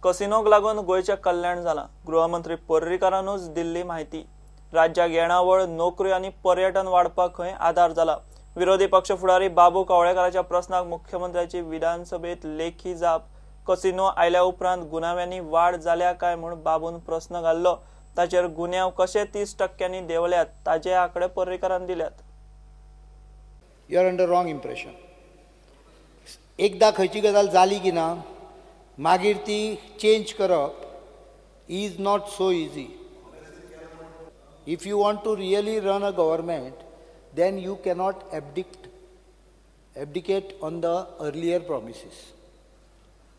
कसिनोक लागून गोयचे कल्याण जाला। गृहमंत्री पर्रीकारानूच दिल्ली माहिती। राज्याक येणावळ नोकरी आणि पर्यटन वाढपाक खंय आधार जाला। विरोधी पक्ष फुडारी बाबू कवळेकाराच्या प्रश्नाक मुख्यमंत्र्याची विधानसभेत लेखी जाप। कसिनो आयल्या उपरांत गुन्ह्यांनी वाढ जाल्या काय म्हूण बाबून प्रश्न घाल्लो। ताचेर गुन्यांव कशे 30% देंवल्यात ताचे आकडे पर्रीकारान दिल्यात। You are under wrong impression. एकदा खंयची गजाल जाली की ना मागीर ती चेंज करप is not so easy. If you want to really run a government then you cannot abdicate on the earlier promises.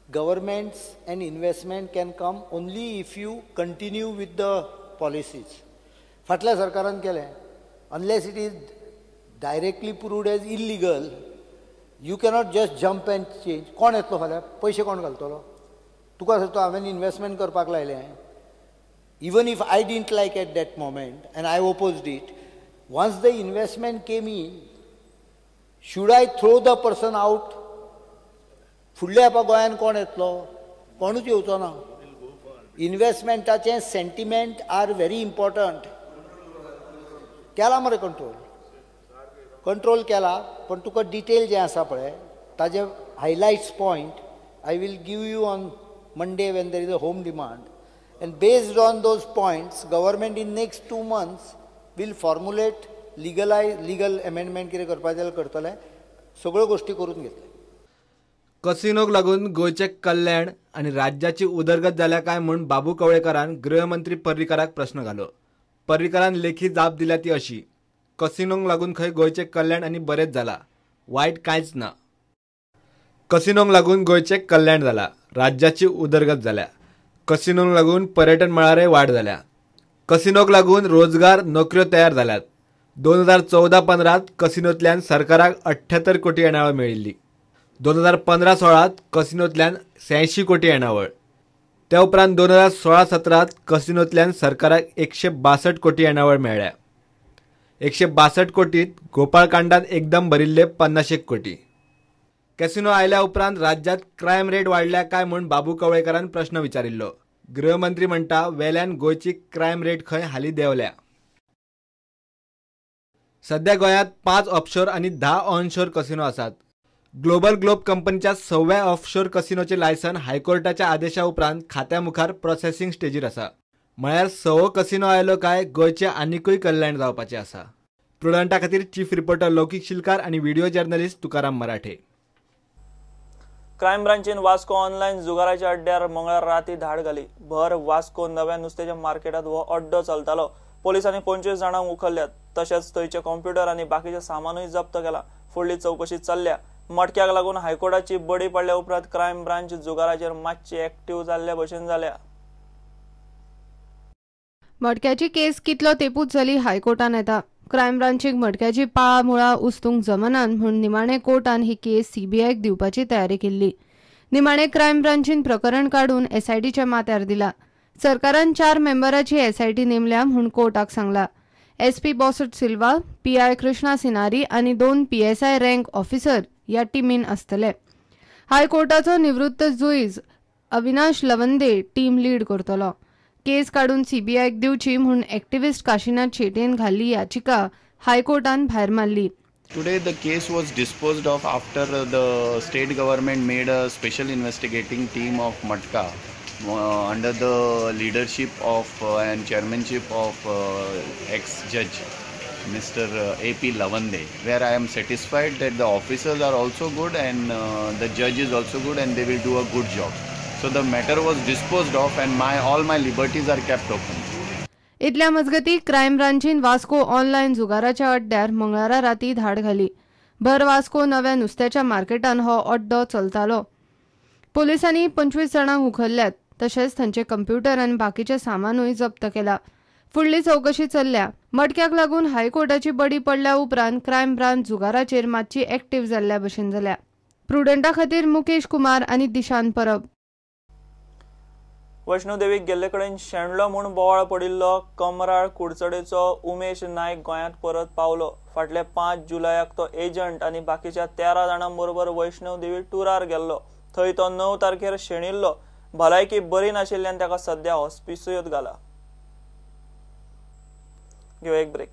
Governments and investment can come only if you continue with the policies. फाटल्या सरकारान केले, unless it is directly proved as illegal, you cannot just jump and change. कोण येतलो फाल्यां पैसे कोण घालतलो? तुका सांगतो हांवें इन्वेस्टमेंट करपाक लायलें. Even if I didn't like at that moment and I opposed it, once the investment came in, should I throw the person out? फुडल्या एपा गोंयान कोण येतलो? कोणूच येवचो ना. इन्वेस्टमेंटाचे सेंटिमेंट आर व्हेरी इम्पॉर्टंट. केला मरे कंट्रोल केला, पण तुका डिटेल जे आसा पळय ताजे highlights point I will give you on Monday when there is a home demand, and based on those points government in next 2 months will formulate legal amendment कितें करपाचें करतले. सगळ्यो गोष्टी करून घेतले. कसिनोक लागून गोयचे कल्याण आणि राज्याची उदरगत जाल्या काय म्हूण बाबू कवळेकारान गृहमंत्री पर्रीकाराक प्रश्न घालो. पर्रीकारान लेखी जाप दिल्या ती अशी: कसिनोक लागून खंय गोयचे कल्याण आणि बरेच जाला, वायट कांयच ना. कसिनोक लागून गोयचे कल्याण जाला, राज्याची उदरगत जाल्या. कसिनोक लागून पर्यटन मळारय वाढ जाल्या. कसिनोक लागून रोजगार नोकऱ्यो तयार जाल्यात. 2014-15 कसिनोतल्यान सरकाराक 78 कोटी येणावळ मेळिल्ली. 2015-16 कसिनोतल्यान 86 कोटी येणावळ. त्या उपरांत 2016-17 कसिनोतल्यान सरकाराक 162 कोटी येणावळ मेळ्ळ्या. 162 कोटीत गोपाळकांडात एकदम भरिल्ले 50 कोटी. कॅसिनो आयल्या उपरांत राज्यात क्रायम रेट वाडल्या काय म्हूण बाबू कवळेकारान प्रश्न विचारिल्लो. गृहमंत्री म्हणटा वेल्यान गोयची क्रायम रेट खंय हाली देंवल्या. सध्या गोंयांत 5 ऑफशोर आणि 10 ऑनशोर कसिनो आसात. ग्लोब कंपनीच्या 6व्या ऑफशोर कसिनोचे लायसन हायकोर्टाच्या आदेशा उपरांत खात्या मुखार प्रोसेसिंग स्टेजीर आसा. म्हळ्यार 6 कसिनो आयलो काय गोंयचे आनिकूय कल्याण जावपाचें आसा. प्रुडंटा खातीर चीफ रिपोर्टर लौकिक शिलकार आणि व्हिडिओ जर्नलिस्ट तुकाराम मराठे. क्रायम ब्रांचीन वास्को ऑनलायन जुगाराच्या अड्ड्यार मंगळार राती धाड घाली. भर वास्को नव्या नुस्त्याच्या मार्केटात हो अड्डो चलतालो. पोलिसांनी 25 जाणांक उखल्ल्यात. तशेंच थंयचे कॉम्प्युटर आणि बाकीचे सामानूय जप्त केला. फुडली चौकशी चल्ल्या. मटक्याक लागून हायकोर्टाची बडी पडल्या उपरांत क्रायम ब्रांच जुगाराचेर मातशी एक्टिव्ह जाल्ल्या भशेन जाल्या. मटक्याची केस कितलो तेपूत जाली हायकोर्टान येता. क्रायम ब्रांचीक मटक्याची पाळा मुळा उस्तूंक जमनान म्हूण निमाणे कोर्टान ही केस सीबीआयक दिवपाची तयारी केल्ली. निमाणे क्रायम ब्रांचीन प्रकरण काडून एसआयटीच्या माथ्यार दिला. सरकारान 4 मेंबराची एसआयटी नेमल्या म्हूण कोर्टाक सांगला. एसपी बॉसट सिल्वा, पीआय कृष्णा सिनारी आणि 2 पीएसआय रँक ऑफिसर या टीमीन आसतले. हायकोर्टाचो निवृत्त जुईज अविनाश लवंदे टीम लीड करतलो. केस काडून सीबीआयक दिवची म्हूण एक्टिव्हिस्ट काशीनाथ शेटेन घाल्ली याचिका हायकोर्टान भायर मारली. Today the case was disposed of after the state government made a special investigating team of Matka under the leadership of and chairmanship of ex-judge Mr. A.P. Lavande, where I am satisfied that the officers are also good and the judge is also good and they will do a good job. So the matter was disposed of and all my liberties are kept open. इतल्या मजगती crime ब्रांचीन Vasco online जुगाराच्या अड्ड्यार मंगळारा राती धाड घाली. भर वास्को नव्या नुस्त्याच्या मार्केटान हो अड्डो चलतालो. पोलिसांनी 25 जाणांक उखल्ल्यात. तशेंच तांचे कंप्युटर आनी बाकीचे सामानूय जप्त केला. फुडली चौकशी चल्ल्या. मटक्याक लागून हायकोर्टाची बडी पडल्या उपरांत क्रायम ब्रांच जुगाराचेर मातशी एक्टिव्ह जाल्ल्या भशेन जाल्या. प्रुडंटा खातीर मुकेश कुमार आनी दिशांत परब. वैष्णोदेवीक गेल्ले कडेन शेणलो म्हूण बोवाळ पडिल्लो कमराळ कुडचडेचो उमेश नायक गोंयांत परत पावलो. फाटले 5 जुलयाक तो एजंट आनी बाकीच्या 13 जाणां बरोबर वैष्णोदेवी टुरार गेल्लो. थंय तो 9 तारखेर शेणिल्लो भलायकी बरी नाशिल्ल्यान ताका सध्या हॉस्पिसयोत घाला. घेऊ एक ब्रेक.